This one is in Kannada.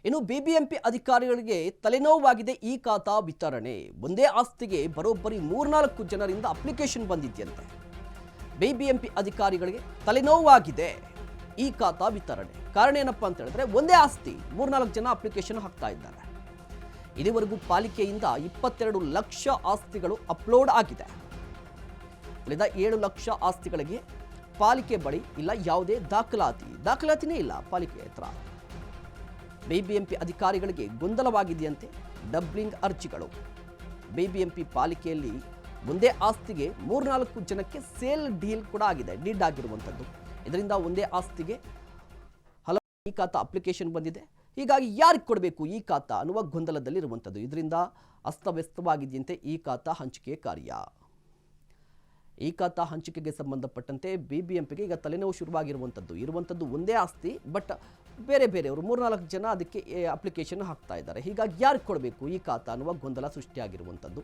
ಇನ್ನು ಬಿಬಿಎಂಪಿ ಅಧಿಕಾರಿಗಳಿಗೆ ತಲೆನೋವಾಗಿದೆ ಈ ಖಾತಾ ವಿತರಣೆ. ಒಂದೇ ಆಸ್ತಿಗೆ ಬರೋಬ್ಬರಿ 3-4 ಜನರಿಂದ ಅಪ್ಲಿಕೇಶನ್ ಬಂದಿದೆಯಂತೆ. ಬಿಬಿಎಂಪಿ ಅಧಿಕಾರಿಗಳಿಗೆ ತಲೆನೋವಾಗಿದೆ ಈ ಖಾತಾ ವಿತರಣೆ. ಕಾರಣ ಏನಪ್ಪಾ ಅಂತ ಹೇಳಿದ್ರೆ, ಒಂದೇ ಆಸ್ತಿ 3-4 ಜನ ಅಪ್ಲಿಕೇಶನ್ ಹಾಕ್ತಾ ಇದ್ದಾರೆ. ಇದುವರೆಗೂ ಪಾಲಿಕೆಯಿಂದ 22 ಲಕ್ಷ ಆಸ್ತಿಗಳು ಅಪ್ಲೋಡ್ ಆಗಿದೆ. ಉಳಿದ 7 ಲಕ್ಷ ಆಸ್ತಿಗಳಿಗೆ ಪಾಲಿಕೆ ಬಳಿ ಇಲ್ಲ ಯಾವುದೇ ದಾಖಲಾತಿನೇ ಇಲ್ಲ ಪಾಲಿಕೆ ಹತ್ರ. ಬಿಬಿಎಂಪಿ ಅಧಿಕಾರಿಗಳಿಗೆ ಗೊಂದಲವಾಗಿದೆಯಂತೆ ಡಬ್ಲಿಂಗ್ ಅರ್ಜಿಗಳು. ಬಿಬಿಎಂಪಿ ಪಾಲಿಕೆಯಲ್ಲಿ ಒಂದೇ ಆಸ್ತಿಗೆ 3-4 ಜನಕ್ಕೆ ಸೇಲ್ ಡೀಲ್ ಕೂಡ ಆಗಿದೆ, ಡೀಡ್ ಆಗಿರುವಂಥದ್ದು. ಇದರಿಂದ ಒಂದೇ ಆಸ್ತಿಗೆ ಹಲವು ಈ ಖಾತಾ ಅಪ್ಲಿಕೇಶನ್ ಬಂದಿದೆ. ಹೀಗಾಗಿ ಯಾರಿಗೆ ಕೊಡಬೇಕು ಈ ಖಾತಾ ಅನ್ನುವ ಗೊಂದಲದಲ್ಲಿರುವಂಥದ್ದು. ಇದರಿಂದ ಅಸ್ತವ್ಯಸ್ತವಾಗಿದೆಯಂತೆ ಈ ಖಾತಾ ಹಂಚಿಕೆ ಕಾರ್ಯ. ಈ ಖಾತಾ ಹಂಚಿಕೆಗೆ ಸಂಬಂಧಪಟ್ಟಂತೆ ಬಿಬಿಎಂಪಿಗೆ ಈಗ ತಲೆನೋವು ಇರುವಂಥದ್ದು ಒಂದೇ ಆಸ್ತಿ, ಬಟ್ ಬೇರೆಯವರು 3-4 ಜನ ಅದಕ್ಕೆ ಅಪ್ಲಿಕೇಶನ್ ಹಾಕ್ತಾ ಇದ್ದಾರೆ. ಹೀಗಾಗಿ ಯಾರಿಗೆ ಕೊಡಬೇಕು ಈ ಖಾತಾ ಅನ್ನುವ ಗೊಂದಲ ಸೃಷ್ಟಿಯಾಗಿರುವಂಥದ್ದು.